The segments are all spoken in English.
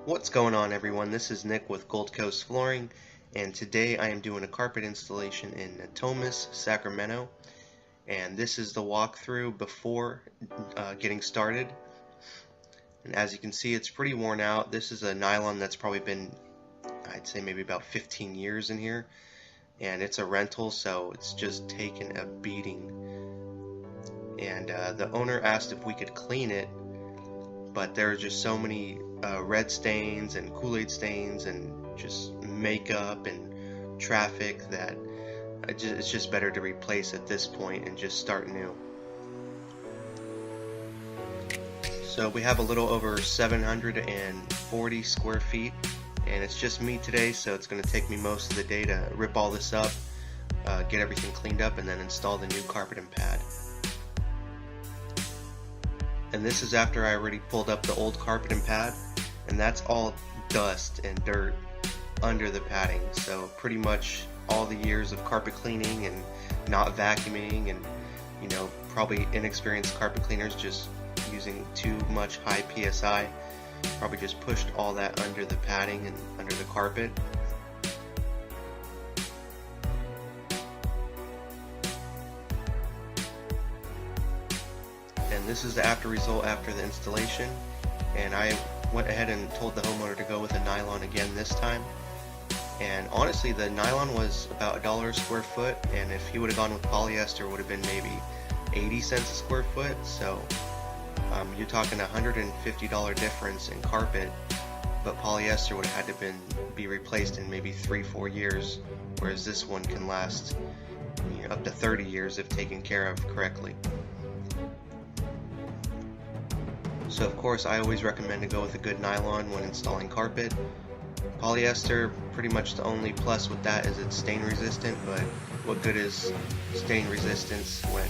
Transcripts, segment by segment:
What's going on, everyone? This is Nick with Gold Coast Flooring, and today I am doing a carpet installation in Natomas, Sacramento. And this is the walkthrough before getting started. And as you can see, it's pretty worn out. This is a nylon that's probably been, I'd say, maybe about 15 years in here, and it's a rental, so it's just taken a beating. And the owner asked if we could clean it, but there are just so many red stains and Kool-Aid stains and just makeup and traffic that it's just better to replace at this point and just start new. So we have a little over 740 square feet, and it's just me today, so it's going to take me most of the day to rip all this up, get everything cleaned up, and then install the new carpet and pad. And this is after I already pulled up the old carpet and pad, and that's all dust and dirt under the padding. So pretty much all the years of carpet cleaning and not vacuuming, and probably inexperienced carpet cleaners just using too much high PSI probably just pushed all that under the padding and under the carpet. And this is the after result after the installation, and I went ahead and told the homeowner to go with a nylon again this time. And honestly, the nylon was about $1 a square foot, and if he would have gone with polyester, it would have been maybe 80 cents a square foot. So you're talking $150 difference in carpet, but polyester would have had to be replaced in maybe 3-4 years, whereas this one can last up to 30 years if taken care of correctly. So of course, I always recommend to go with a good nylon when installing carpet. Polyester, pretty much the only plus with that is it's stain resistant, but what good is stain resistance when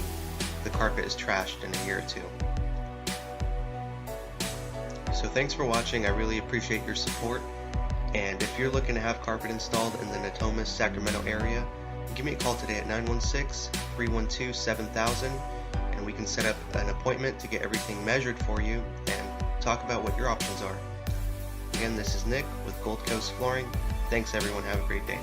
the carpet is trashed in a year or two? So thanks for watching. I really appreciate your support, and if you're looking to have carpet installed in the Natomas, Sacramento area, give me a call today at 916-312-7000, and we can set up an appointment to get everything measured for you and talk about what your options are. Again, this is Nick with Gold Coast Flooring. Thanks everyone, have a great day.